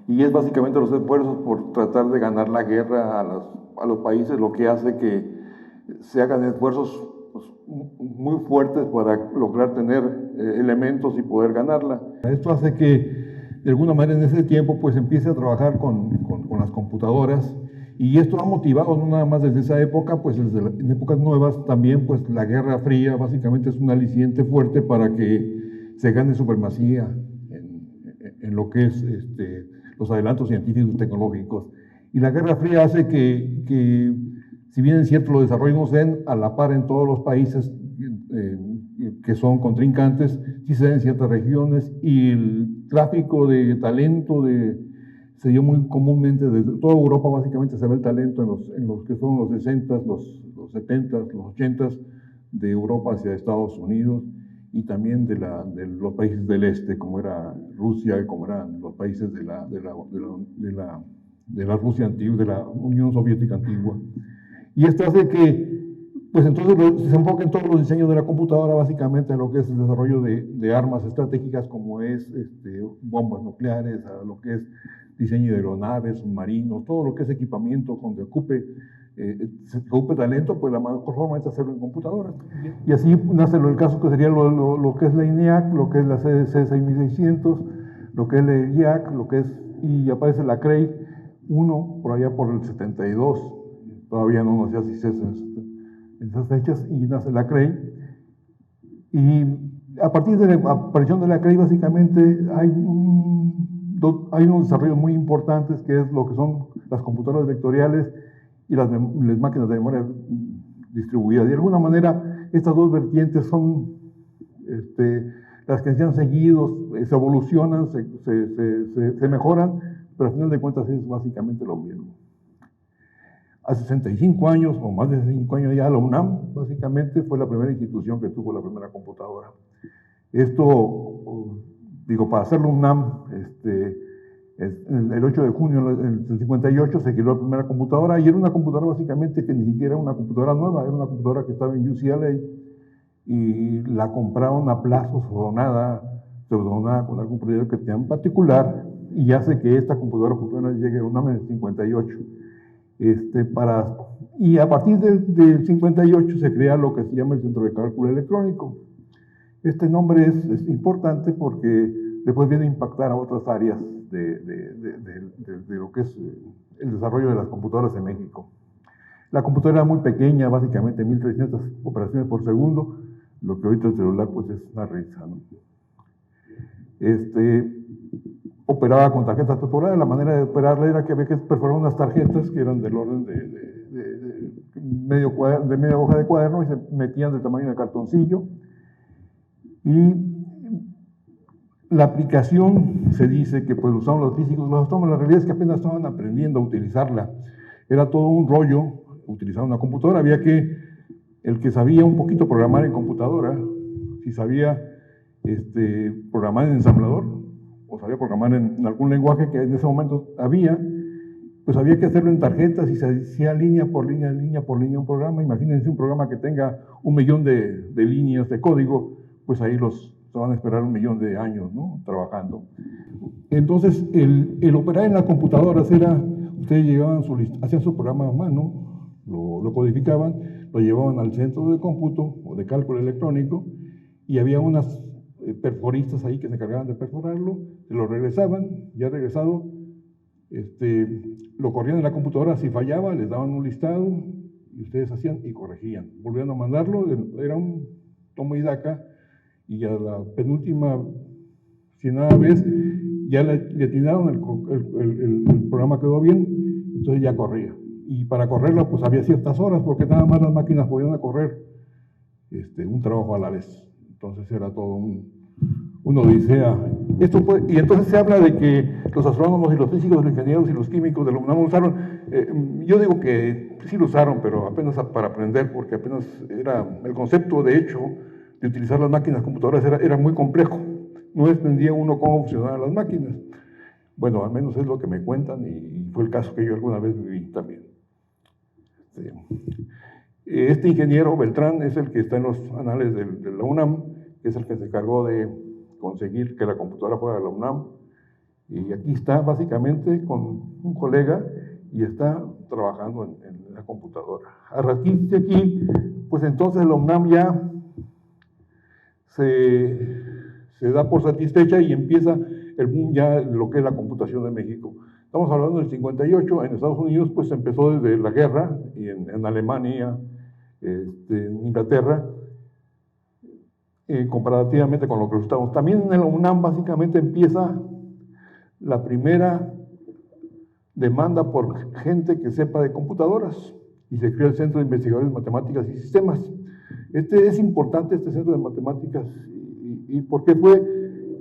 y es básicamente los esfuerzos por tratar de ganar la guerra a los países lo que hace que se hagan esfuerzos pues, muy fuertes para lograr tener elementos y poder ganarla. Esto hace que de alguna manera en ese tiempo pues empiece a trabajar con las computadoras, y esto ha motivado no nada más desde esa época, pues en épocas nuevas también, pues la Guerra Fría básicamente es un aliciente fuerte para que se gane supremacía en lo que es los adelantos científicos y tecnológicos. Y la Guerra Fría hace que si bien es cierto los desarrollos no se den a la par en todos los países que son contrincantes, sí se den en ciertas regiones, y el tráfico de talento se dio muy comúnmente desde toda Europa. Básicamente se ve el talento en los que fueron los 60s, los 70s, los 80s de Europa hacia Estados Unidos, y también de los países del este, como era Rusia, como eran los países de la Rusia antigua, de la Unión Soviética antigua. Y esto hace que, pues entonces se enfoca en todos los diseños de la computadora, básicamente a lo que es el desarrollo de armas estratégicas, como es bombas nucleares, a lo que es diseño de aeronaves, submarinos, todo lo que es equipamiento donde se ocupe talento, pues la mejor forma es hacerlo en computadora. Y así nace el caso que sería lo que es la ENIAC, lo que es la C6600, lo que es la EIAC, y aparece la CREI 1 por allá por el 72, todavía no nos hacía CICES en esas fechas, y nace la CREI. Y a partir de la aparición de la CREI, básicamente hay unos desarrollos muy importantes, que es lo que son las computadoras vectoriales y las máquinas de memoria distribuida. De alguna manera, estas dos vertientes son las que se han seguido, se evolucionan, se mejoran, pero al final de cuentas es básicamente lo mismo. Hace 65 años, o más de 65 años ya, la UNAM básicamente fue la primera institución que tuvo la primera computadora. Esto, digo, para hacerlo UNAM, el 8 de junio del 58 se creó la primera computadora, y era una computadora básicamente que ni siquiera era una computadora nueva, era una computadora que estaba en UCLA, y la compraron a plazos o pseudonada con algún proyecto que tenía en particular, y hace que esta computadora llegue a UNAM en el 58. Y a partir del 58 se crea lo que se llama el Centro de Cálculo Electrónico. Este nombre es importante porque después viene a impactar a otras áreas de lo que es el desarrollo de las computadoras en México. La computadora era muy pequeña, básicamente 1300 operaciones por segundo, lo que ahorita el celular pues es una risa, ¿no? Operaba con tarjetas perforadas. La manera de operarla era que había que perforar unas tarjetas que eran del orden de media hoja de cuaderno, y se metían del tamaño de cartoncillo. Y la aplicación se dice que pues usaban los físicos, los astrónomos. La realidad es que apenas estaban aprendiendo a utilizarla. Era todo un rollo utilizar una computadora. El que sabía un poquito programar en computadora, si sabía programar en ensamblador, o sabía programar en algún lenguaje que en ese momento había, pues había que hacerlo en tarjetas, y se hacía línea por línea un programa. Imagínense un programa que tenga 1 millón de líneas de código, pues ahí se van a esperar 1 millón de años, ¿no?, trabajando. Entonces, el operar en las computadoras era, ustedes llegaban hacían su programa a mano, lo codificaban, lo llevaban al centro de cómputo o de cálculo electrónico, y había unas perforistas ahí que se encargaban de perforarlo, se lo regresaban, ya regresado, lo corrían en la computadora. Si fallaba, les daban un listado, y ustedes hacían y corregían. Volvían a mandarlo, era un toma y daca, y a la penúltima, si nada vez, ya le atinaron, el programa quedó bien, entonces ya corría. Y para correrlo, pues había ciertas horas, porque nada más las máquinas podían correr un trabajo a la vez. Entonces era todo una odisea. Y entonces se habla de que los astrónomos y los físicos, los ingenieros y los químicos de la UNAM lo usaron. Yo digo que sí lo usaron, pero apenas para aprender, porque apenas era el concepto, de hecho, de utilizar las máquinas computadoras era muy complejo. No entendía uno cómo funcionaban las máquinas. Bueno, al menos es lo que me cuentan, y fue el caso que yo alguna vez viví también. Sí. Este ingeniero Beltrán es el que está en los anales de la UNAM, que es el que se encargó de conseguir que la computadora fuera de la UNAM. Y aquí está básicamente con un colega y está trabajando en la computadora. Aquí, pues entonces la UNAM ya se da por satisfecha y empieza el boom ya de lo que es la computación en México. Estamos hablando del 58, en Estados Unidos pues empezó desde la guerra, y en Alemania, en Inglaterra, comparativamente con lo que estamos. También en la UNAM básicamente empieza la primera demanda por gente que sepa de computadoras y se crea el Centro de Investigadores de Matemáticas y Sistemas. Es importante este Centro de Matemáticas y porque fue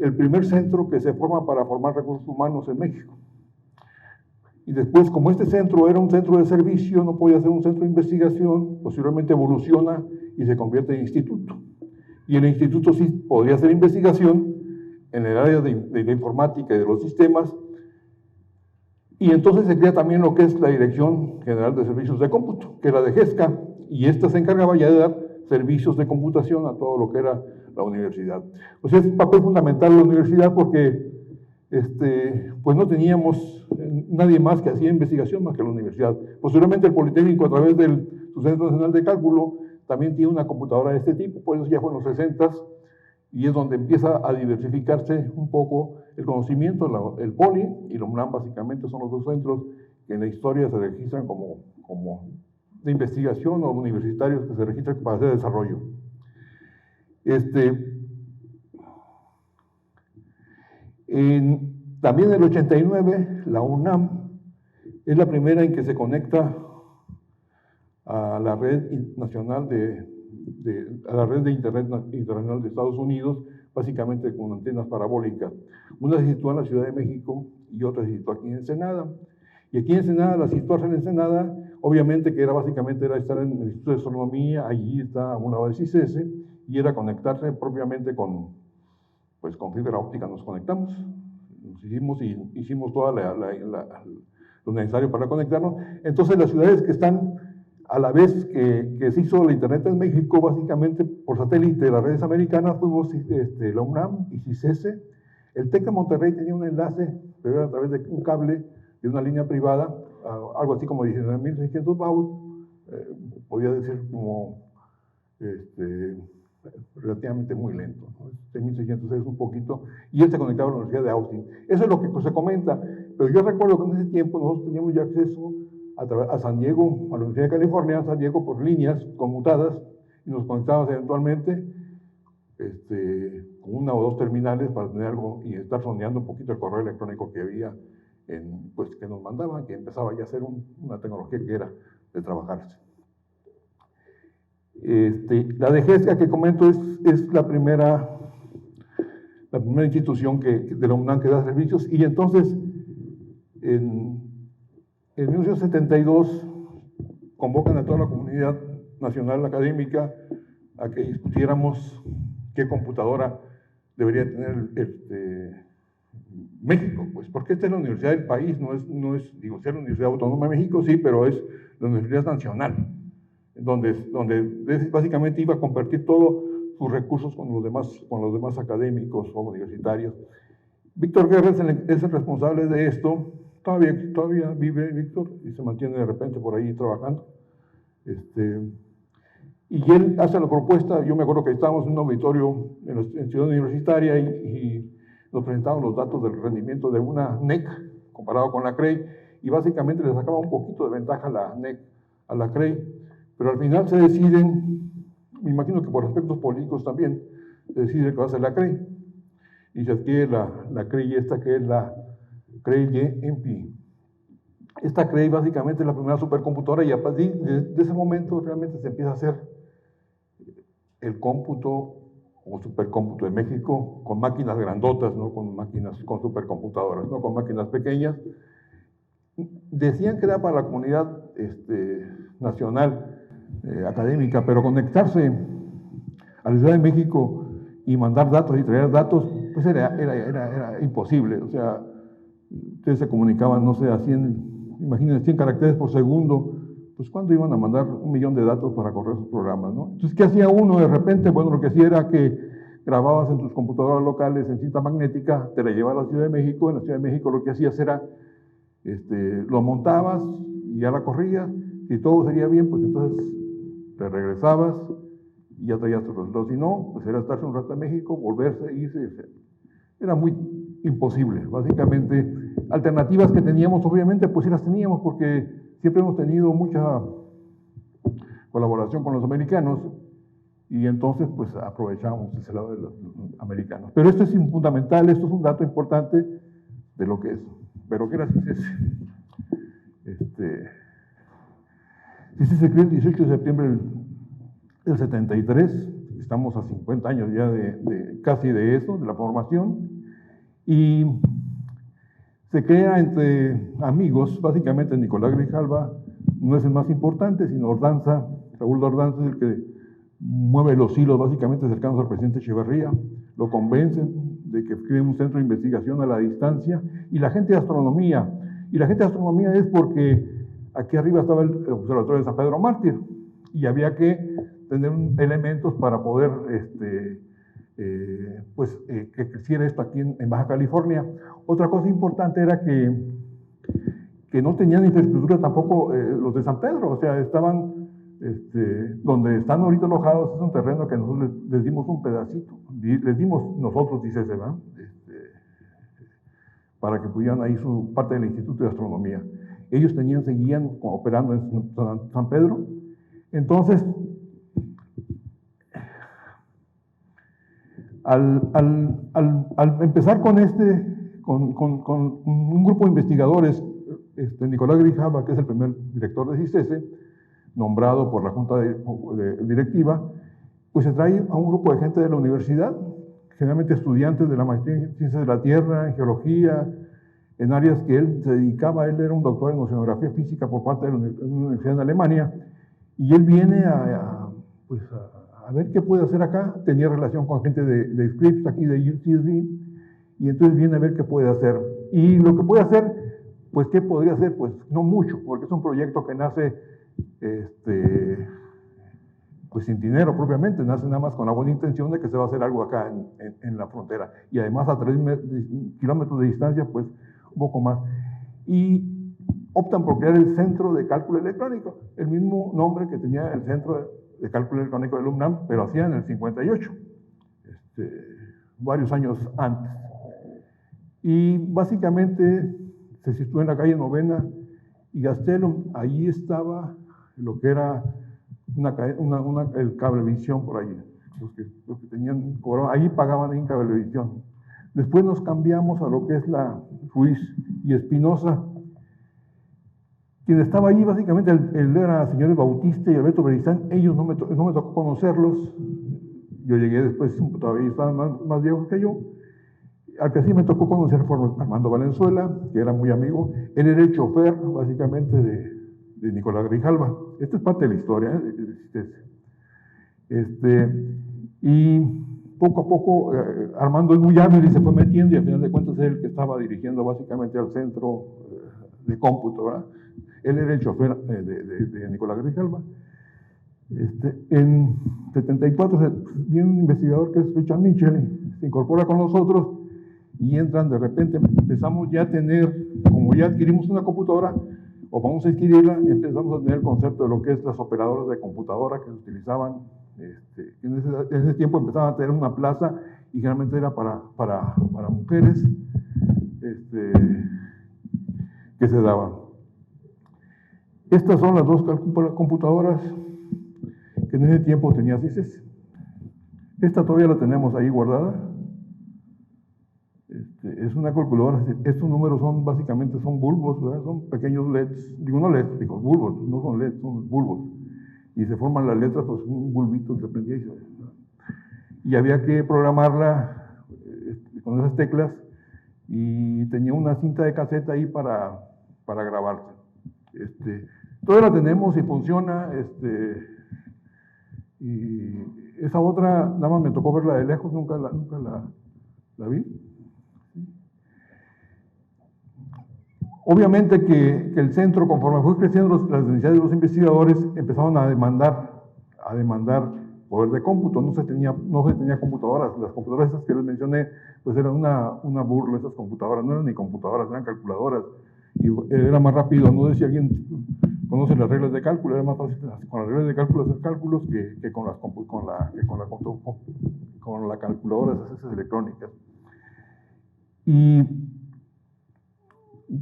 el primer centro que se forma para formar recursos humanos en México. Y después, como este centro era un centro de servicio, no podía ser un centro de investigación, posteriormente evoluciona y se convierte en instituto. Y el instituto sí podría hacer investigación en el área de la informática y de los sistemas, y entonces se crea también lo que es la Dirección General de Servicios de Cómputo, que era de GESCA, y esta se encargaba ya de dar servicios de computación a todo lo que era la universidad. O sea, es un papel fundamental de la universidad porque pues no teníamos nadie más que hacía investigación más que la universidad. Posteriormente el Politécnico, a través de su Centro Nacional de Cálculo, también tiene una computadora de este tipo, pues eso ya fue en los 60s, y es donde empieza a diversificarse un poco el conocimiento. El Poli y la UNAM básicamente son los dos centros que en la historia se registran como de investigación o universitarios que se registran para hacer desarrollo. También en el 89, la UNAM es la primera en que se conecta a la red nacional a la red de Internet internacional de Estados Unidos, básicamente con antenas parabólicas. Una se sitúa en la Ciudad de México y otra se sitúa aquí en Ensenada. Y aquí en Ensenada, la situarse en Ensenada, obviamente que básicamente era estar en el Instituto de Astronomía, allí está una base CICES, y era conectarse propiamente con fibra óptica. Nos conectamos, hicimos todo lo necesario para conectarnos. Entonces las ciudades que están a la vez que se hizo la Internet en México, básicamente por satélite de las redes americanas, fuimos la UNAM y CICES. El TEC de Monterrey tenía un enlace, pero era a través de un cable de una línea privada, algo así como 19.600 baud, podía decir como relativamente muy lento, ¿no? 1600 es un poquito, y él se conectaba a la Universidad de Austin. Eso es lo que se comenta, pero yo recuerdo que en ese tiempo nosotros teníamos ya acceso a San Diego, a la Universidad de California, a San Diego, por líneas conmutadas, y nos conectábamos eventualmente con una o dos terminales para tener algo y estar sondeando un poquito el correo electrónico que había, que nos mandaban, que empezaba ya a ser una tecnología que era de trabajarse. La de GESCA que comento es la primera institución de la UNAM que da servicios, y entonces en 1972 convocan a toda la comunidad nacional académica a que discutiéramos qué computadora debería tener México, pues porque esta es la universidad del país, no es la Universidad Autónoma de México, sí, pero es la Universidad Nacional, donde básicamente iba a compartir todos sus recursos con los demás académicos o universitarios. Víctor Guerra es el responsable de esto. Todavía vive Víctor y se mantiene de repente por ahí trabajando. Y él hace la propuesta. Yo me acuerdo que estábamos en un auditorio en Ciudad Universitaria y nos presentaban los datos del rendimiento de una NEC comparado con la CREI, y básicamente le sacaba un poquito de ventaja a la NEC a la CREI, pero al final se deciden, me imagino que por aspectos políticos también, se decide que va a ser la CREI, y se adquiere la CREI esta, que es la CREI-YMP. Esta CREI básicamente es la primera supercomputadora, y a partir de ese momento realmente se empieza a hacer el cómputo o supercómputo de México con máquinas grandotas, no con supercomputadoras, no con máquinas pequeñas. Decían que era para la comunidad nacional académica, pero conectarse a la Ciudad de México y mandar datos y traer datos, pues era imposible. O sea, ustedes se comunicaban, no sé, a 100, imagínense, 100 caracteres por segundo. Pues ¿cuándo iban a mandar 1 millón de datos para correr sus programas, no? Entonces, ¿qué hacía uno de repente? Bueno, lo que hacía era que grababas en tus computadoras locales en cinta magnética, te la llevabas a la Ciudad de México. En la Ciudad de México lo que hacías era, lo montabas y ya la corrías. Si todo sería bien, pues entonces te regresabas y ya traías tus resultados. Si no, pues era estarse un rato en México, volverse, irse. Era muy imposible. Básicamente, alternativas que teníamos, obviamente, pues sí las teníamos, porque siempre hemos tenido mucha colaboración con los americanos, y entonces pues aprovechamos ese lado de los americanos. Pero esto es fundamental, esto es un dato importante de lo que es. Pero ¿qué era CICES? CICES se creó el 18 de septiembre del 73, estamos a 50 años ya casi de eso, de la formación, y se crea entre amigos. Básicamente Nicolás Grijalva no es el más importante, sino Ordaz, Raúl Ordaz es el que mueve los hilos básicamente cercanos al presidente Echeverría, lo convencen de que creen un centro de investigación a la distancia, y la gente de astronomía, es porque aquí arriba estaba el observatorio de San Pedro Mártir, y había que tener elementos para poder que creciera esto aquí en Baja California. Otra cosa importante era que no tenían infraestructura tampoco los de San Pedro, o sea, estaban donde están ahorita alojados. Es un terreno que nosotros les dimos un pedacito, les dimos nosotros, dice ese, ¿verdad? Para que pudieran ahí su parte del Instituto de Astronomía. Ellos seguían operando en San Pedro. Entonces, al empezar con un grupo de investigadores, Nicolás Grijalva, que es el primer director de CICES, nombrado por la Junta Directiva, pues se trae a un grupo de gente de la universidad, generalmente estudiantes de la maestría en Ciencias de la Tierra, en Geología, en áreas que él se dedicaba. Él era un doctor en Oceanografía Física por parte de una universidad en Alemania, y él viene a ver qué puede hacer acá. Tenía relación con gente de Scripps, aquí de UCSD, y entonces viene a ver qué puede hacer. Y lo que puede hacer, pues ¿qué podría hacer? Pues no mucho, porque es un proyecto que nace pues sin dinero propiamente, nace nada más con la buena intención de que se va a hacer algo acá en la frontera, y además a 3 kilómetros de distancia, pues un poco más. Y optan por crear el Centro de Cálculo Electrónico, el mismo nombre que tenía el Centro de Cálculo Electrónico del UNAM, pero hacía en el 58, varios años antes. Y básicamente se sitúa en la calle Novena y Gastelum. Ahí estaba lo que era el Cablevisión por ahí. Los que tenían, ahí pagaban en Cablevisión. Después nos cambiamos a lo que es la Ruiz y Espinosa. Quien estaba allí básicamente, él era señores Bautista y Alberto Beristán. Ellos no me tocó conocerlos. Yo llegué después, todavía estaban más viejos que yo. Al que sí me tocó conocer fue Armando Valenzuela, que era muy amigo. Él era el chofer básicamente de Nicolás Grijalva. Esta es parte de la historia, y poco a poco Armando es muy hábil y se fue metiendo, y al final de cuentas es el que estaba dirigiendo básicamente al centro de cómputo, ¿verdad? Él era el chofer de Nicolás Grijalva. En 74 viene un investigador que es Richard Mitchell, se incorpora con nosotros, y entran de repente. Empezamos ya a tener, como ya adquirimos una computadora, o vamos a adquirirla, empezamos a tener el concepto de lo que es las operadoras de computadora que se utilizaban. En ese tiempo empezaban a tener una plaza, y generalmente era para mujeres que se daban. Estas son las dos computadoras que en ese tiempo tenía CICES. Esta todavía la tenemos ahí guardada. Es una calculadora. Estos números básicamente son bulbos, ¿verdad? Son pequeños LEDs, digo no LEDs, digo bulbos, no son LEDs, son bulbos. Y se forman las letras, pues un bulbito que se prendía y había que programarla con esas teclas, y tenía una cinta de caseta ahí para grabarse. Todavía la tenemos y funciona. Y esa otra, nada más me tocó verla de lejos, nunca la vi. Obviamente que el centro, conforme fue creciendo las necesidades de los investigadores, empezaron a demandar poder de cómputo, no se tenía computadoras. Las computadoras esas que les mencioné, pues eran una burla esas computadoras, no eran ni computadoras, eran calculadoras, y era más rápido. No sé si alguien conoce las reglas de cálculo, era más fácil con las reglas de cálculo hacer cálculos que con las calculadoras esas electrónicas. Y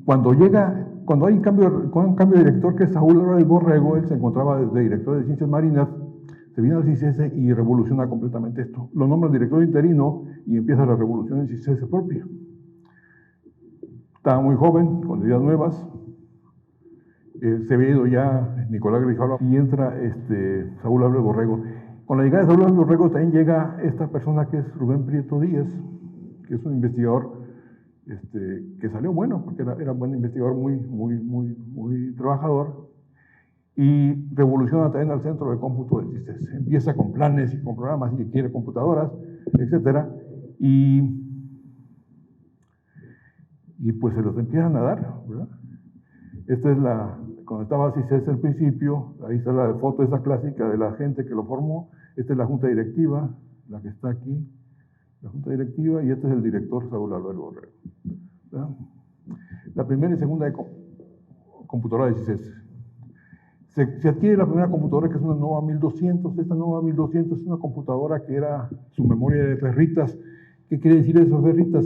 cuando hay un cambio de director, que es Saúl Álvarez Borrego, él se encontraba de director de Ciencias Marinas, se viene al CICESE y revoluciona completamente esto. Lo nombra director interino y empieza la revolución en CICESE propia. Estaba muy joven, con ideas nuevas. Se había ido ya Nicolás Grijalva y entra Saúl Álvarez Borrego. Con la llegada de Saúl Álvarez Borrego también llega esta persona que es Rubén Prieto Díaz, que es un investigador que salió bueno, porque era un buen investigador, muy trabajador, y revoluciona también al centro de cómputo del CICESE. Empieza con planes y con programas y quiere computadoras, etc. Y pues se los empiezan a dar, ¿verdad? Esta es cuando estaba CICESE al principio, ahí está la foto esa clásica de la gente que lo formó. Esta es la junta directiva, la que está aquí, la junta directiva, y este es el director Saúl Álvarez Borrego. ¿Verdad? La primera y segunda computadora de CICESE. Se adquiere la primera computadora, que es una Nova 1200. Esta Nova 1200 es una computadora que era su memoria de ferritas. ¿Qué quiere decir eso, ferritas?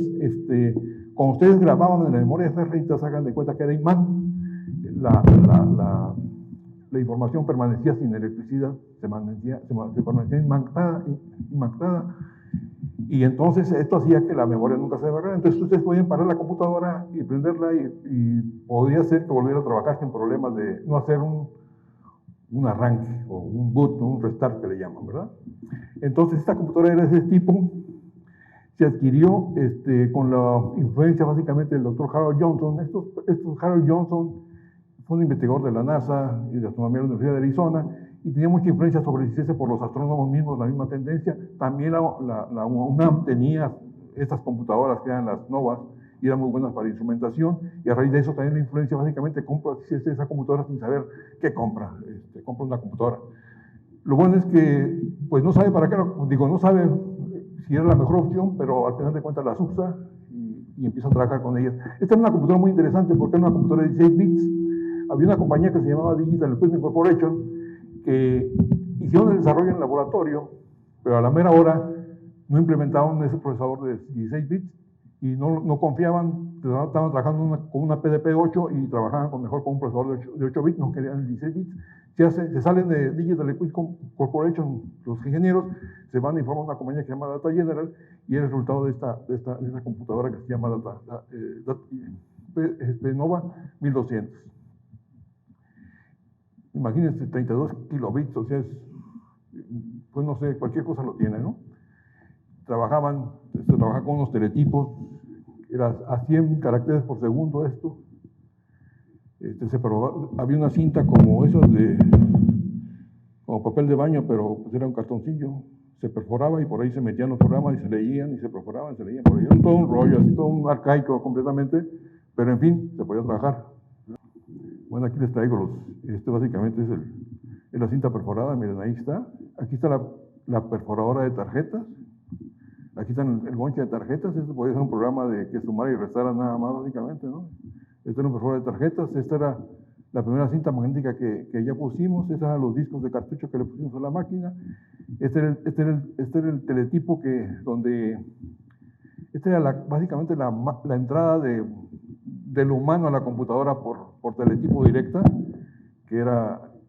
Cuando ustedes grababan en la memoria de ferritas, hagan de cuenta que era imán. La información permanecía sin electricidad, se permanecía imactada. Y entonces esto hacía que la memoria nunca se agarrara. Entonces ustedes podían parar la computadora y prenderla y podía ser que volviera a trabajar sin problemas de no hacer un arranque o un boot, un restart que le llaman, ¿verdad? Entonces esta computadora era de ese tipo. Se adquirió con la influencia básicamente del doctor Harold Johnson. Harold Johnson fue un investigador de la NASA y de astronomía de la Universidad de Arizona, y tenía mucha influencia sobre el CICESE por los astrónomos mismos, la misma tendencia. También la UNAM tenía estas computadoras que eran las Novas, y eran muy buenas para instrumentación, y a raíz de eso también la influencia básicamente compra CICESE esa computadora sin saber qué compra. Compra una computadora. Lo bueno es que pues no sabe para qué, no sabe si era la mejor opción, pero al final de cuentas las usa y empieza a trabajar con ellas. Esta es una computadora muy interesante porque era una computadora de 16 bits. Había una compañía que se llamaba Digital Equipment Corporation que hicieron el desarrollo en el laboratorio, pero a la mera hora no implementaban ese procesador de 16 bits y no confiaban. Estaban trabajando con una PDP-8 y trabajaban mejor con un procesador de 8 bits, no querían el 16 bits. Se salen de Digital Equipment Corporation los ingenieros, se van a informar a una compañía que se llama Data General, y el resultado de esta computadora que se llama Nova 1200. Imagínense, 32 kilobits, o sea, pues no sé, cualquier cosa lo tiene, ¿no? Se trabajaba con unos teletipos, era a 100 caracteres por segundo esto. Había una cinta como esas como papel de baño, pero pues era un cartoncillo. Se perforaba y por ahí se metían los programas y se leían, y se perforaban, se leían. Por ahí era todo un rollo, así todo un arcaico completamente, pero en fin, se podía trabajar. Bueno, aquí les traigo básicamente es la cinta perforada. Miren, ahí está. Aquí está la perforadora de tarjetas. Aquí está el bonche de tarjetas. Este podía ser un programa que sumara y restara nada más, básicamente, ¿no? Este era un perforador de tarjetas. Esta era la primera cinta magnética que ya pusimos. Estos eran los discos de cartucho que le pusimos a la máquina. Este era el teletipo esta era básicamente la entrada del humano a la computadora por teletipo directa,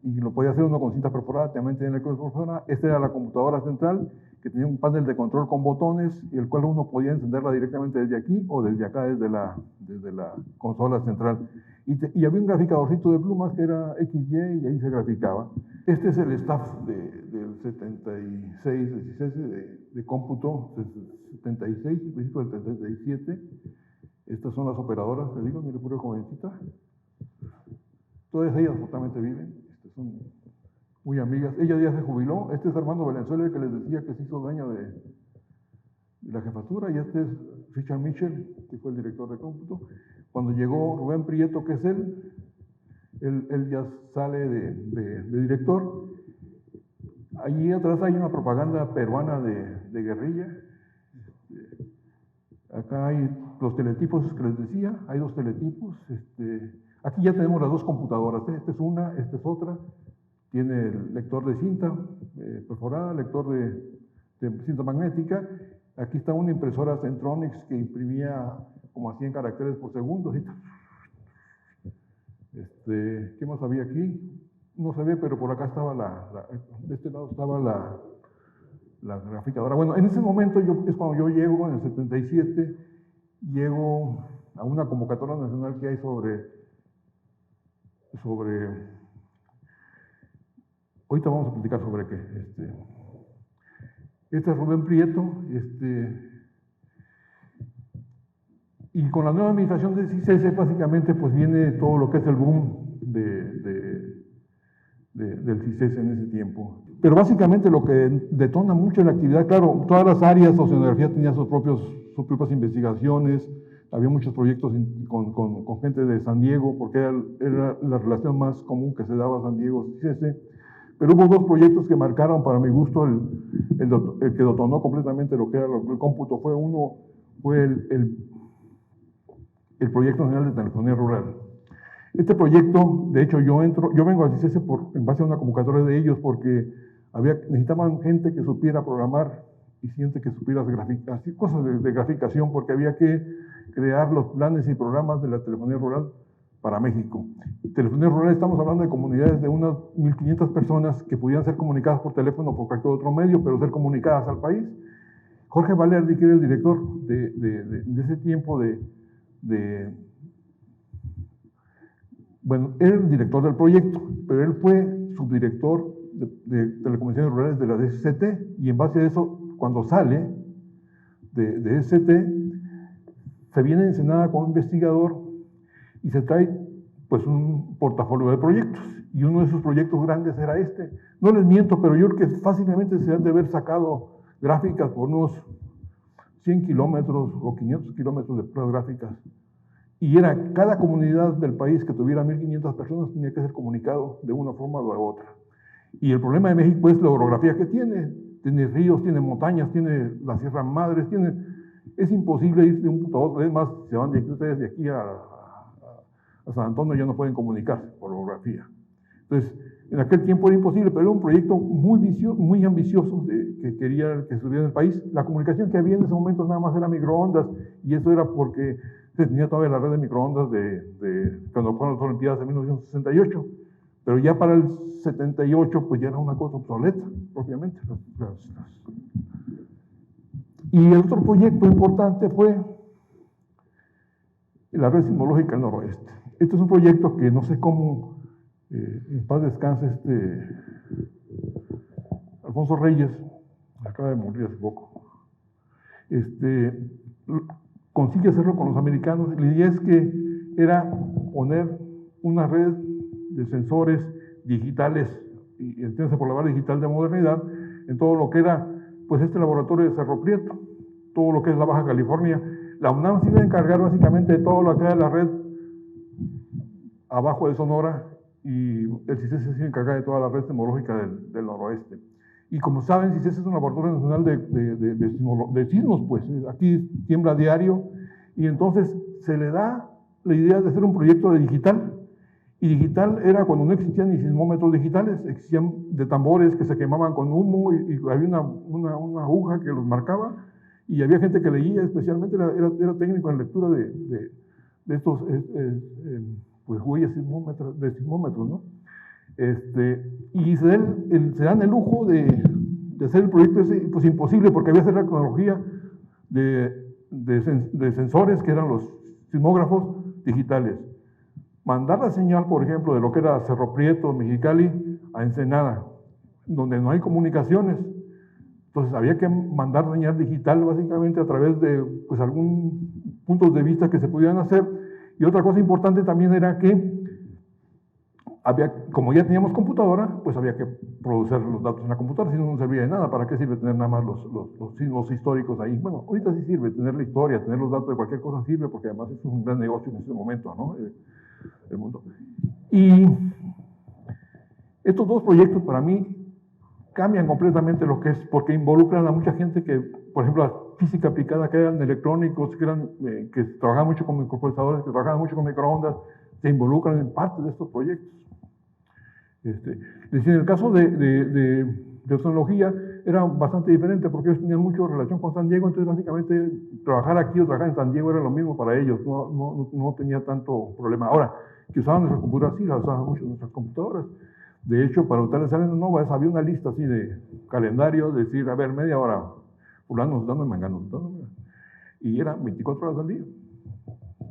y lo podía hacer uno con cinta perforada, también tenía el código perforada. Esta era la computadora central, que tenía un panel de control con botones, y el cual uno podía encenderla directamente desde aquí o desde acá, desde la consola central. Y había un graficadorcito de plumas que era XY, y ahí se graficaba. Este es el staff del 76, del CICESE de cómputo, 76, y principio del 77. Estas son las operadoras, les digo, mire, pura jovencita. Todas ellas totalmente viven, son muy amigas. Ella ya se jubiló. Este es Armando Valenzuela, el que les decía que se hizo dueño de la jefatura, y este es Richard Mitchell, que fue el director de cómputo. Cuando llegó Rubén Prieto, que es él ya sale de director. Allí atrás hay una propaganda peruana de guerrilla. Acá hay los teletipos que les decía, hay dos teletipos. Aquí ya tenemos las dos computadoras, esta es una, esta es otra. Tiene el lector de cinta perforada, lector de cinta magnética. Aquí está una impresora Centronics que imprimía como a 100 caracteres por segundo. ¿Sí? ¿Qué más había aquí? No se ve, pero por acá estaba de este lado estaba la graficadora. Bueno, en ese momento es cuando yo llego, en el 77, llego a una convocatoria nacional que hay sobre ahorita vamos a platicar sobre qué. Este es Rubén Prieto, y con la nueva administración de CICESE, básicamente, pues viene todo lo que es el boom del CICESE en ese tiempo. Pero básicamente lo que detona mucho la actividad, claro, todas las áreas, oceanografía tenía sus propias investigaciones, había muchos proyectos con gente de San Diego, porque era la relación más común que se daba San Diego-CICESE. Pero hubo dos proyectos que marcaron, para mi gusto, el que detonó completamente lo que era el cómputo. Uno fue el Proyecto Nacional de Telefonía Rural. Este proyecto, de hecho, yo vengo a CICESE en base a una convocatoria de ellos, porque necesitaban gente que supiera programar y gente que supiera cosas de graficación, porque había que crear los planes y programas de la telefonía rural para México. Telefonía rural, estamos hablando de comunidades de unas 1.500 personas que pudieran ser comunicadas por teléfono o por cualquier otro medio, pero ser comunicadas al país. Jorge Valerdi, que era el director de ese tiempo bueno, era el director del proyecto, pero él fue subdirector de telecomunicaciones rurales de la DSCT, y en base a eso, cuando sale de DSCT, se viene a Ensenada como investigador y se trae pues un portafolio de proyectos, y uno de esos proyectos grandes era este. No les miento, pero yo creo que fácilmente se han de haber sacado gráficas por unos 100 kilómetros o 500 kilómetros de pruebas gráficas. Y era cada comunidad del país que tuviera 1.500 personas tenía que ser comunicado de una forma o de otra. Y el problema de México es la orografía que tiene. Tiene ríos, tiene montañas, tiene la Sierra Madres, es imposible ir de un punto a otro. Es más, se van ustedes de aquí a San Antonio, ya no pueden comunicarse por orografía. Entonces, en aquel tiempo era imposible, pero era un proyecto muy ambicioso que quería que estuviera en el país. La comunicación que había en ese momento nada más era microondas, y eso era porque se tenía todavía la red de microondas cuando fueron las Olimpiadas de 1968, pero ya para el 78 pues ya era una cosa obsoleta, propiamente. Y el otro proyecto importante fue la red sismológica del noroeste. Este es un proyecto que no sé cómo, en paz descanse, Alfonso Reyes, acaba de morir hace poco, consigue hacerlo con los americanos. La idea es que era poner una red de sensores digitales, y entiéndase por la barra digital de modernidad, en todo lo que era pues este laboratorio de Cerro Prieto, todo lo que es la Baja California. La UNAM se iba a encargar básicamente de todo lo que era la red abajo de Sonora, y el CICESE se iba a encargar de toda la red sismológica del noroeste. Y como saben, CICESE es un laboratorio nacional de sismos, pues aquí tiembla diario, y entonces se le da la idea de hacer un proyecto de digital. Y digital era cuando no existían ni sismómetros digitales, existían de tambores que se quemaban con humo, y había una aguja que los marcaba, y había gente que leía, especialmente era técnico en lectura de estos pues huellas de sismómetros, ¿no? Y se dan el lujo de hacer el proyecto ese, pues imposible, porque había que hacer la tecnología de sensores que eran los sismógrafos digitales. Mandar la señal, por ejemplo, de lo que era Cerro Prieto, Mexicali, a Ensenada, donde no hay comunicaciones. Entonces había que mandar señal digital básicamente a través de pues algún puntos de vista que se pudieran hacer. Y otra cosa importante también era que como ya teníamos computadora, pues había que producir los datos en la computadora, si no, no servía de nada. ¿Para qué sirve tener nada más los históricos ahí? Bueno, ahorita sí sirve tener la historia, tener los datos de cualquier cosa sirve, porque además es un gran negocio en este momento, ¿no? El mundo. Y estos dos proyectos para mí cambian completamente lo que es, porque involucran a mucha gente que, por ejemplo, la física aplicada, que eran electrónicos, que trabajaban mucho con microprocesadores, que trabajaban mucho con microondas, se involucran en parte de estos proyectos. En el caso de oceanología era bastante diferente porque ellos tenían mucha relación con San Diego, entonces básicamente trabajar aquí o trabajar en San Diego era lo mismo para ellos, no tenía tanto problema. Ahora, que usaban nuestras computadoras, sí, las usaban mucho nuestras computadoras. De hecho, para utilizar en Nova había una lista así de calendario, de decir, a ver, media hora, fulano dando mangano, y eran 24 horas al día.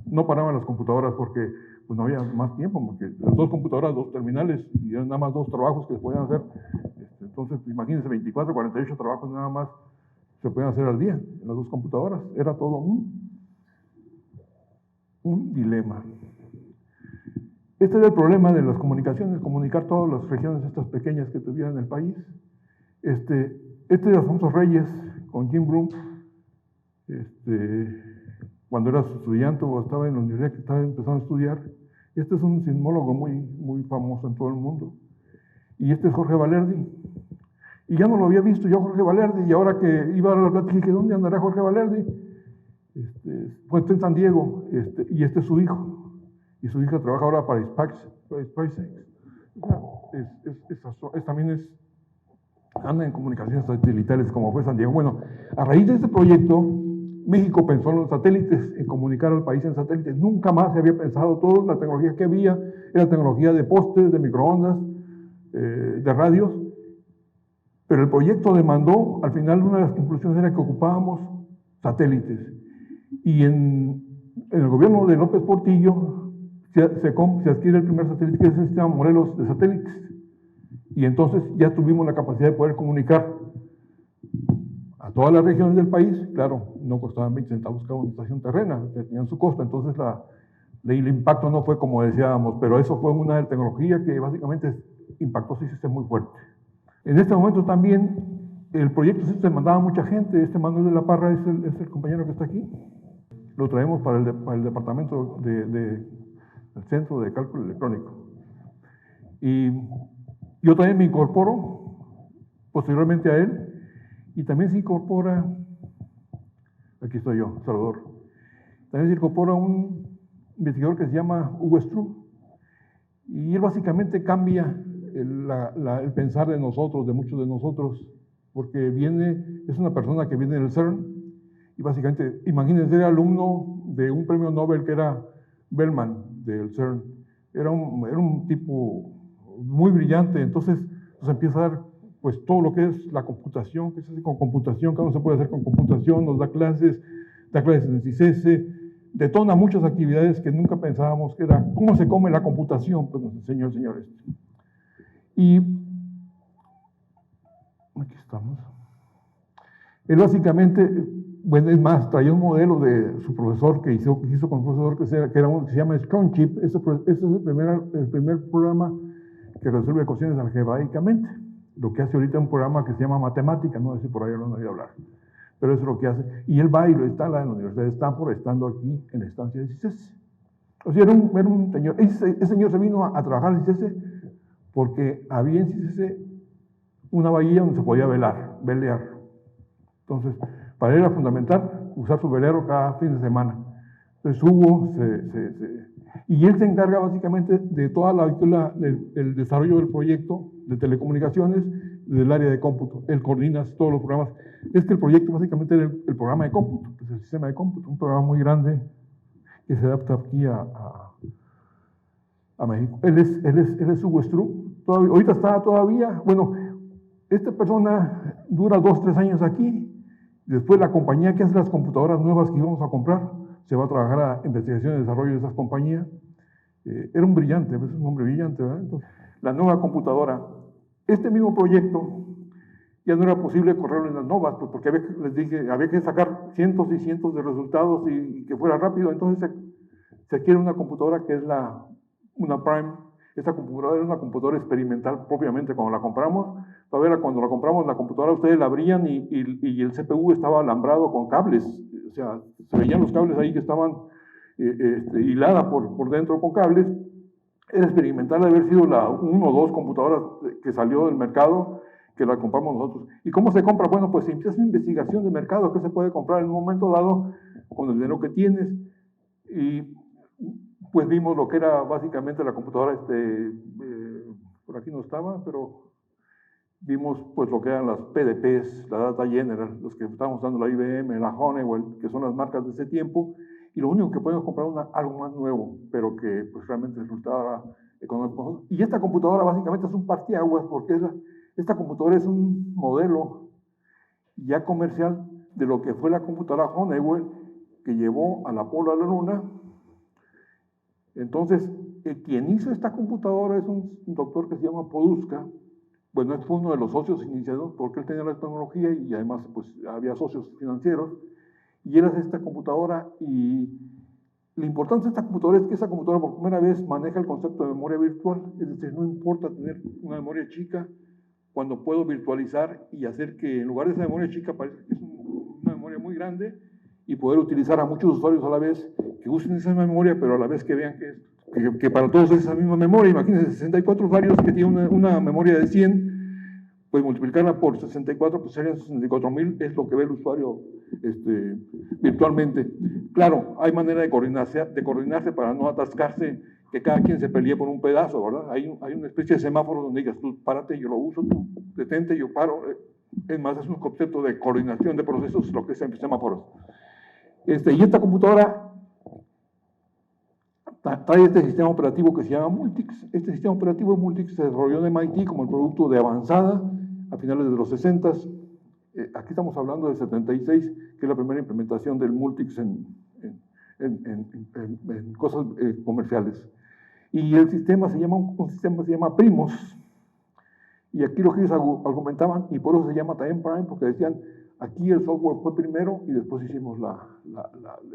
No paraban las computadoras porque pues no había más tiempo, porque las dos computadoras, dos terminales, y eran nada más dos trabajos que se podían hacer. Entonces, imagínense, 24, 48 trabajos nada más se podían hacer al día en las dos computadoras. Era todo un dilema. Este era el problema de las comunicaciones, comunicar todas las regiones estas pequeñas que tuvieran el país. Este de Alfonso Reyes, con Jim Broom, cuando era estudiante o estaba en la universidad, que estaba empezando a estudiar. Este es un sismólogo muy famoso en todo el mundo. Y este es Jorge Valerdi. Y ya no lo había visto yo, Jorge Valerdi, y ahora que iba a la plática dije, ¿dónde andará Jorge Valerdi? Pues está en San Diego, y este es su hijo. Y su hija trabaja ahora para SpaceX. También anda en comunicaciones satelitales como fue San Diego. Bueno, a raíz de este proyecto, México pensó en los satélites, en comunicar al país en satélites. Nunca más se había pensado. Toda la tecnología que había era tecnología de postes, de microondas, de radios. Pero el proyecto demandó, al final una de las conclusiones era que ocupábamos satélites. Y en el gobierno de López Portillo se adquiere el primer satélite, que es el sistema Morelos de satélites. Y entonces ya tuvimos la capacidad de poder comunicar a todas las regiones del país. Claro, no costaban 20 centavos cada una estación terrena, tenían su costo, entonces el impacto no fue como deseábamos, pero eso fue una tecnología que básicamente impactó sí muy fuerte. En este momento también el proyecto se mandaba mucha gente. Manuel de la Parra es el compañero que está aquí. Lo traemos para el departamento del Centro de Cálculo Electrónico. Y yo también me incorporo posteriormente a él, y también se incorpora, aquí estoy yo, Salvador, también se incorpora un investigador que se llama Hugo Stru, y él básicamente cambia el pensar de nosotros, de muchos de nosotros, porque es una persona que viene del CERN, y básicamente, imagínense, era alumno de un premio Nobel que era Bellman del CERN. Era un tipo muy brillante. Entonces nos empieza a dar pues todo lo que es la computación, que se hace con computación, que no se puede hacer con computación, nos da clases en CICESE, detona muchas actividades que nunca pensábamos que era cómo se come la computación, pues nos enseñó el señor este. Y aquí estamos. Él básicamente, bueno, es más, traía un modelo de su profesor que hizo con un profesor que se llama StrongChip. Ese es el primer programa que resuelve ecuaciones algebraicamente. Lo que hace ahorita un programa que se llama Matemática, no sé si por ahí lo han oído hablar, pero eso es lo que hace. Y él va y lo instala en la Universidad de Stanford, estando aquí en la estancia de CICESE. O sea, era un señor. Ese señor se vino a trabajar en CICESE porque había en CICESE una bahía donde se podía velear. Entonces, para él era fundamental usar su velero cada fin de semana. Entonces Hugo y él se encarga básicamente de toda el desarrollo del proyecto de telecomunicaciones del área de cómputo. Él coordina todos los programas. Es que el proyecto básicamente era el programa de cómputo, pues el sistema de cómputo, un programa muy grande que se adapta aquí a México. Él es Hugo Stru. Ahorita está todavía, bueno, esta persona dura 2 o 3 años aquí. Después la compañía que hace las computadoras nuevas que íbamos a comprar se va a trabajar a investigación y desarrollo de esas compañías. Era un brillante, es un hombre brillante, ¿verdad? Entonces, la nueva computadora, este mismo proyecto ya no era posible correrlo en las novas, pues porque les dije, había que sacar cientos y cientos de resultados y que fuera rápido. Entonces se adquiere una computadora que es una Prime. Esta computadora era una computadora experimental propiamente cuando la compramos. Todavía cuando la compramos, la computadora ustedes la abrían y el CPU estaba alambrado con cables. O sea, se veían los cables ahí que estaban hilada por dentro con cables. Era experimental, de haber sido la 1 o 2 computadoras que salió del mercado, que la compramos nosotros. ¿Y cómo se compra? Bueno, pues si empiezas una investigación de mercado, ¿qué se puede comprar en un momento dado con el dinero que tienes? Y pues vimos lo que era básicamente la computadora, por aquí no estaba, pero vimos pues lo que eran las PDPs, la Data General, los que estábamos usando la IBM, la Honeywell, que son las marcas de ese tiempo, y lo único que podemos comprar es algo más nuevo, pero que pues realmente resultaba económico. Y esta computadora básicamente es un parteaguas, porque esta computadora es un modelo ya comercial de lo que fue la computadora Honeywell, que llevó al Apolo a la Luna. Entonces, quien hizo esta computadora es un doctor que se llama Poduska. Bueno, fue uno de los socios iniciados porque él tenía la tecnología y además pues había socios financieros. Y él hace esta computadora y la importancia de esta computadora es que esa computadora por primera vez maneja el concepto de memoria virtual. Es decir, no importa tener una memoria chica cuando puedo virtualizar y hacer que en lugar de esa memoria chica parezca que es una memoria muy grande y poder utilizar a muchos usuarios a la vez que usen esa memoria, pero a la vez que vean que para todos es esa misma memoria. Imagínense, 64 usuarios que tienen una memoria de 100, pues multiplicarla por 64, pues serían 64,000, es lo que ve el usuario virtualmente. Claro, hay manera de coordinarse para no atascarse, que cada quien se pelee por un pedazo, ¿verdad? Hay una especie de semáforo donde digas, tú párate, yo lo uso, tú detente, yo paro. Es más, es un concepto de coordinación de procesos, lo que es semáforos. Y esta computadora trae este sistema operativo que se llama Multics. Este sistema operativo de Multics se desarrolló en MIT como el producto de avanzada a finales de los 60. Aquí estamos hablando de 76, que es la primera implementación del Multics en cosas comerciales. Y el sistema se llama Primos. Y aquí lo que ellos argumentaban, y por eso se llama también Prime, porque decían, aquí el software fue primero y después hicimos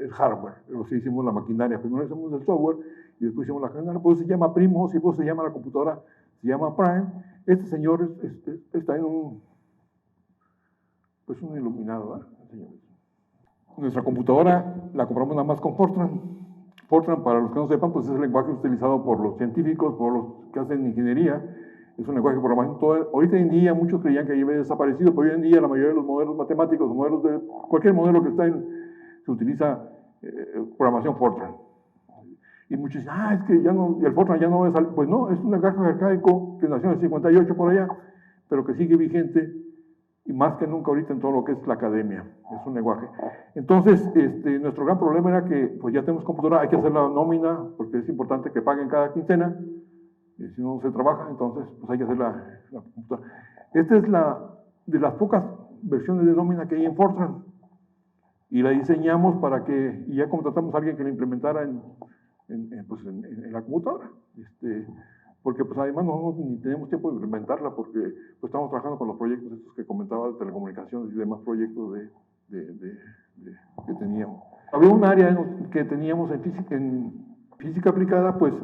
el hardware, luego sí hicimos la maquinaria. Primero hicimos el software y después hicimos la maquinaria. Por eso se llama Primos y por eso se llama la computadora, se llama Prime. Este señor está en un iluminado, ¿verdad? Nuestra computadora la compramos nada más con Fortran. Fortran, para los que no sepan, pues es el lenguaje utilizado por los científicos, por los que hacen ingeniería. Es un lenguaje de programación. Ahorita en día muchos creían que había desaparecido, pero hoy en día la mayoría de los modelos matemáticos, cualquier modelo que está se utiliza programación Fortran. Y muchos dicen, es que ya no, el Fortran ya no va a salir. Pues no, es un lenguaje arcaico que nació en el 58 por allá, pero que sigue vigente y más que nunca ahorita en todo lo que es la academia. Es un lenguaje. Entonces, nuestro gran problema era que pues ya tenemos computadora, hay que hacer la nómina, porque es importante que paguen cada quincena. Si no se trabaja, entonces pues hay que hacer la computadora. Esta es de las pocas versiones de nómina que hay en Fortran. Y la diseñamos y ya contratamos a alguien que la implementara en la computadora. Porque pues además nosotros ni tenemos tiempo de implementarla porque pues estamos trabajando con los proyectos estos que comentaba de telecomunicaciones y demás proyectos que teníamos. Había un área que teníamos en física aplicada, pues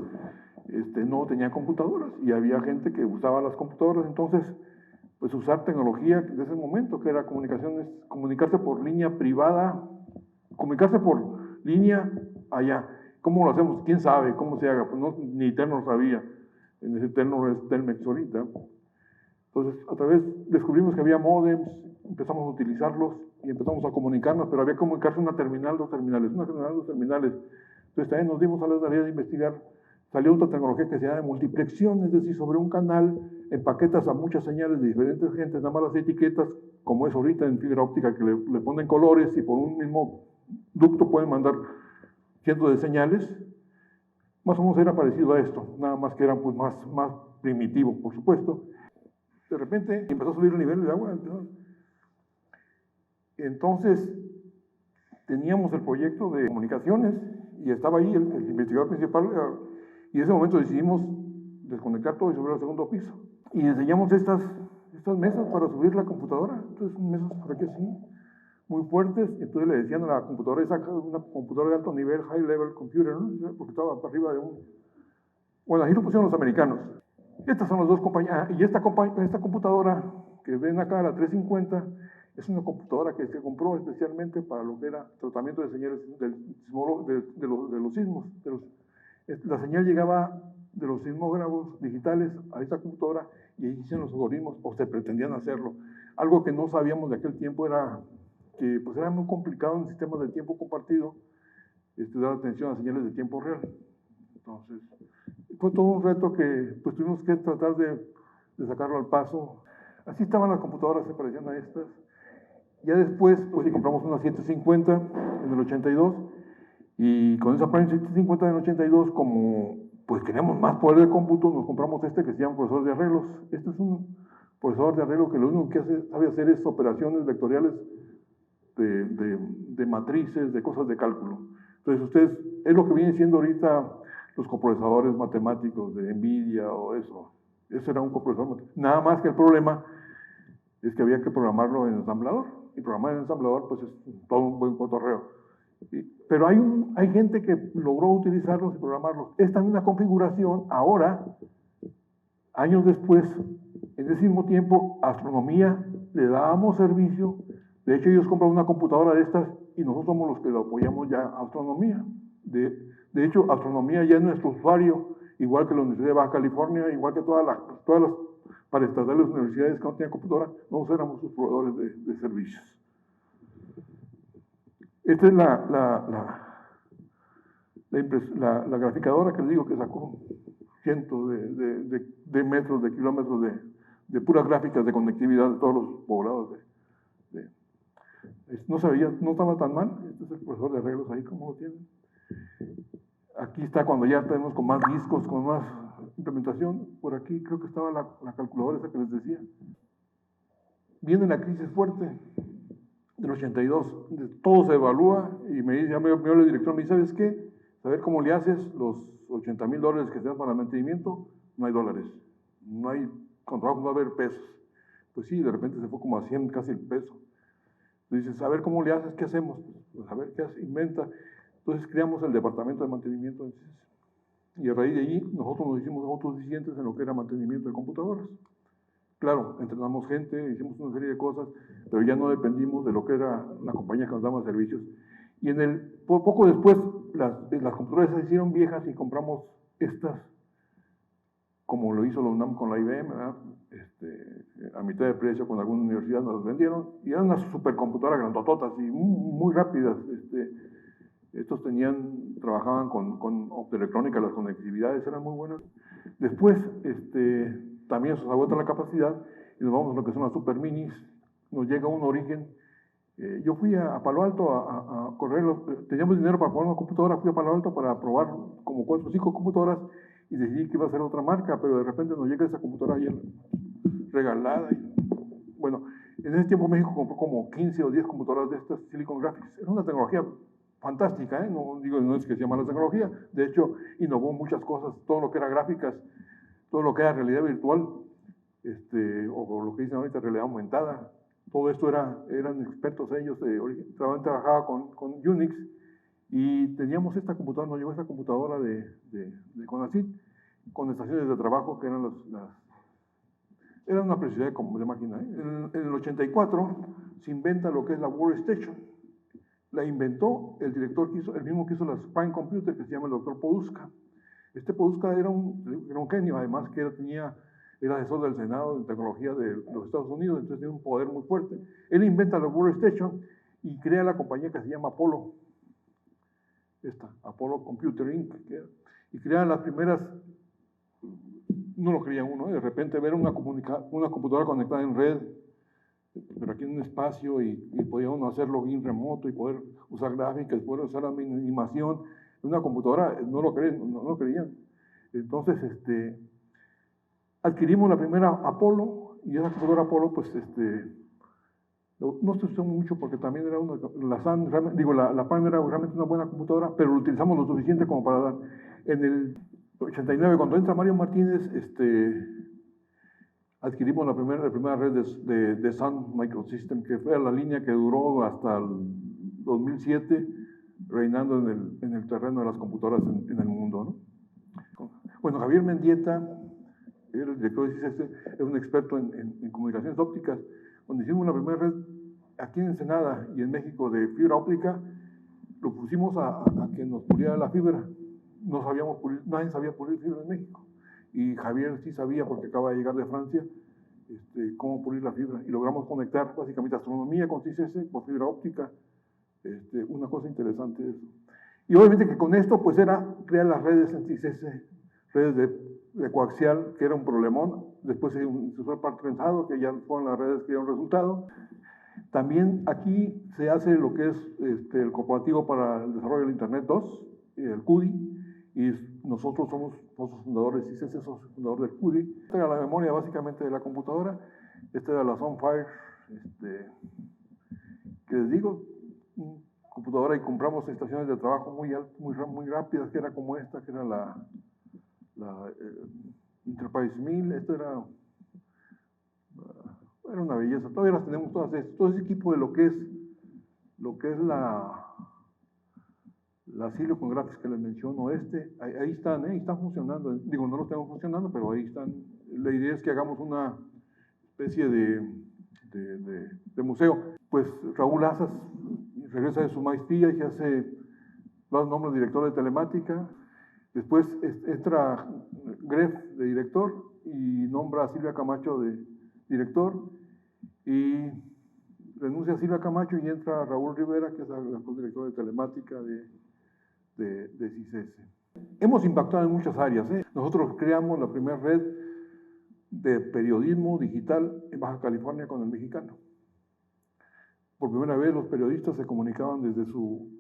no tenía computadoras y había gente que usaba las computadoras. Entonces pues usar tecnología de ese momento, que era comunicarse por línea privada, comunicarse por línea allá. ¿Cómo lo hacemos? ¿Quién sabe cómo se haga? Pues ni Telnor sabía. En ese Telnor es Telmex ahorita. Entonces, descubrimos que había modems, empezamos a utilizarlos y empezamos a comunicarnos, pero había que comunicarse una terminal, dos terminales. Entonces también nos dimos a la tarea de investigar. Salió otra tecnología que se llama multiplexión, es decir, sobre un canal empaquetas a muchas señales de diferentes gentes, nada más las etiquetas, como es ahorita en fibra óptica, que le ponen colores y por un mismo ducto pueden mandar cientos de señales. Más o menos era parecido a esto, nada más que era pues, más primitivo, por supuesto. De repente empezó a subir el nivel de agua. Entonces teníamos el proyecto de comunicaciones y estaba ahí el investigador principal. Y en ese momento decidimos desconectar todo y subir al segundo piso. Y diseñamos estas mesas para subir la computadora. Entonces, mesas por aquí así, muy fuertes. Entonces le decían a la computadora, una computadora de alto nivel, high level computer, ¿no? Porque estaba para arriba de un... Bueno, ahí lo pusieron los americanos. Estas son las dos compañías. Y esta computadora que ven acá, la 350, es una computadora que se compró especialmente para lo que era tratamiento de señales de los sismos. La señal llegaba de los sismógrafos digitales a esta computadora y ahí hicieron los algoritmos, o se pretendían hacerlo. Algo que no sabíamos de aquel tiempo era que pues, era muy complicado en sistemas de tiempo compartido dar atención a señales de tiempo real. Entonces, fue todo un reto que pues, tuvimos que tratar de sacarlo al paso. Así estaban las computadoras, se parecían a estas. Ya después, pues sí, compramos una 750 en el 82, y con esa Prime 750 en el 82, como pues queríamos más poder de cómputo, nos compramos este que se llama procesador de arreglos. Este es un procesador de arreglo que lo único que sabe hacer es operaciones vectoriales de matrices, de cosas de cálculo. Entonces, ustedes, es lo que vienen siendo ahorita los coprocesadores matemáticos de NVIDIA o eso. Ese era un coprocesador. Nada más que el problema es que había que programarlo en ensamblador. Y programar en ensamblador, pues es todo un buen cotorreo. Pero hay gente que logró utilizarlos y programarlos. Esta misma configuración, ahora, años después, en ese mismo tiempo, Astronomía le dábamos servicio. De hecho, ellos compran una computadora de estas y nosotros somos los que lo apoyamos ya a Astronomía. De hecho, Astronomía ya es nuestro usuario, igual que la Universidad de Baja California, igual que todas las paraestatales universidades que no tenían computadora, nosotros éramos sus proveedores de servicios. Esta es la graficadora que les digo que sacó cientos de metros, de kilómetros de puras gráficas de conectividad de todos los poblados. No se veía, no estaba tan mal. Este es el profesor de arreglos ahí, como lo tienen. Aquí está cuando ya tenemos con más discos, con más implementación. Por aquí creo que estaba la calculadora esa que les decía. Viene la crisis fuerte del 82, todo se evalúa y me dice, ya me habla el director, me dice, ¿sabes qué? Saber cómo le haces los $80,000 que te dan para el mantenimiento, no hay dólares, no hay, con trabajo no va a haber pesos. Pues sí, de repente se fue como a 100 casi el peso. Dices, a ver cómo le haces, ¿qué hacemos? Pues a ver qué hace, inventa. Entonces creamos el departamento de mantenimiento, y a raíz de allí nosotros nos hicimos autosuficientes en lo que era mantenimiento de computadoras. Claro, entrenamos gente, hicimos una serie de cosas, pero ya no dependimos de lo que era la compañía que nos daba servicios. Y poco después, las computadoras se hicieron viejas y compramos estas, como lo hizo la UNAM con la IBM, ¿verdad? A mitad de precio con alguna universidad nos las vendieron, y eran unas supercomputadoras grandototas y muy rápidas. Estos trabajaban con optoelectrónica, las conectividades eran muy buenas. Después, también se agota la capacidad y nos vamos a lo que son las super minis. Nos llega un origen. Yo fui a Palo Alto a correr, teníamos dinero para poner una computadora, fui a Palo Alto para probar como 4 o 5 computadoras y decidí que iba a ser otra marca, pero de repente nos llega esa computadora ya regalada. Bueno, en ese tiempo México compró como 15 o 10 computadoras de estas Silicon Graphics. Era una tecnología fantástica, ¿eh? No es que sea mala tecnología, de hecho innovó muchas cosas, todo lo que era gráficas, todo lo que era realidad virtual, o lo que dicen ahorita realidad aumentada, todo esto eran expertos ellos, trabajaba con Unix, y teníamos esta computadora, nos llegó esta computadora de CONACYT, con estaciones de trabajo que eran era una preciosidad de máquina. En el 84 se inventa lo que es la Workstation. La inventó el director el mismo que hizo las Prime Computer, que se llama el doctor Poduska. Poduska era un genio, además que era asesor del Senado de Tecnología de los Estados Unidos, entonces tiene un poder muy fuerte. Él inventa la Workstation y crea la compañía que se llama Apollo. Apollo Computer Inc. Y crean las primeras, no lo creía uno, de repente ver una computadora conectada en red, pero aquí en un espacio, y podía uno hacer login remoto y poder usar gráficas, poder usar animación. Una computadora no lo creían. Entonces, adquirimos la primera Apollo, y esa computadora Apollo, pues, no se usó mucho porque también era la Prime era realmente una buena computadora, pero lo utilizamos lo suficiente como para dar. En el 89, cuando entra Mario Martínez, adquirimos la primera red de Sun Microsystem, que fue la línea que duró hasta el 2007, reinando en el terreno de las computadoras en el mundo, ¿no? Bueno, Javier Mendieta, era el director de CICES, es un experto en comunicaciones ópticas. Cuando hicimos la primera red aquí en Ensenada y en México de fibra óptica, lo pusimos a que nos puliera la fibra. No sabíamos pulir, nadie sabía pulir fibra en México. y Javier sí sabía, porque acaba de llegar de Francia, cómo pulir la fibra. Y logramos conectar básicamente astronomía con CICESE por fibra óptica. Una cosa interesante eso. Y obviamente que con esto pues era crear las redes en CICESE, redes de coaxial, que era un problemón. Después se usó el par trenzado, que ya fueron las redes que dieron resultado. También aquí se hace lo que es el Corporativo para el Desarrollo del Internet 2, el CUDI, y nosotros somos fundadores, CICESE somos fundadores del CUDI. Esta era la memoria básicamente de la computadora, esta era la Sunfire, que les digo, computadora, y compramos estaciones de trabajo muy rápidas, que era como esta, que era la Enterprise 1000, esta era una belleza. Todavía las tenemos todas estas, todo ese equipo de lo que es la Silicon Graphics que les menciono, ahí están, están funcionando. Digo, no los tengo funcionando, pero ahí están. La idea es que hagamos una especie de museo. Pues Raúl Azas regresa de su maestría y se hace los nombres director de telemática. Después entra Gref de director y nombra a Silvia Camacho de director, y renuncia a Silvia Camacho y entra Raúl Rivera, que es el actual director de telemática de CICESE. Hemos impactado en muchas áreas. Nosotros creamos la primera red de periodismo digital en Baja California con el Mexicano. Por primera vez los periodistas se comunicaban desde su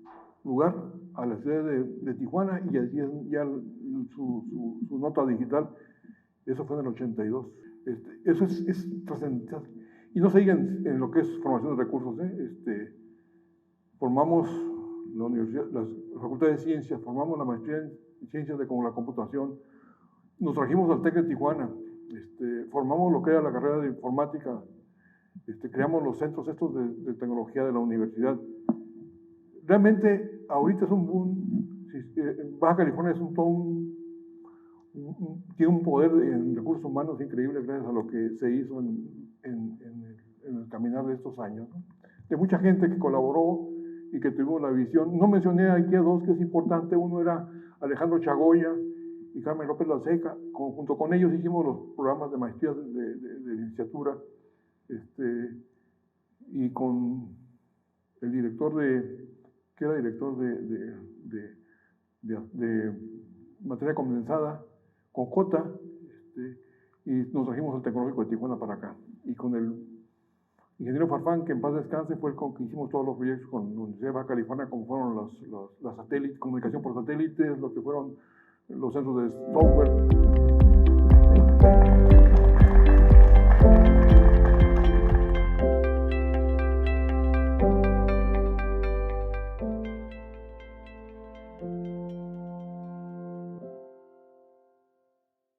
lugar a la ciudad de Tijuana y hacían ya su nota digital. Eso fue en el 82. Eso es trascendental. Y no se digan en lo que es formación de recursos. Formamos la universidad, la Facultad de Ciencias, formamos la maestría en Ciencias de la Computación, nos trajimos al TEC de Tijuana, formamos lo que era la carrera de Informática, creamos los centros estos de tecnología de la universidad. Realmente, ahorita es un boom. Baja California es tiene un poder en recursos humanos increíble gracias a lo que se hizo en el caminar de estos años, ¿no? De mucha gente que colaboró y que tuvimos la visión. No mencioné aquí a dos que es importante. Uno era Alejandro Chagoya y Carmen López Laseca. Junto con ellos hicimos los programas de maestría de licenciatura, y con el director que era director de materia condensada, con Cota, y nos trajimos el Tecnológico de Tijuana para acá. Y con el ingeniero Farfán, que en paz descanse, fue el con que hicimos todos los proyectos con la Universidad de Baja California, como fueron las satélites, comunicación por satélites, lo que fueron los centros de software.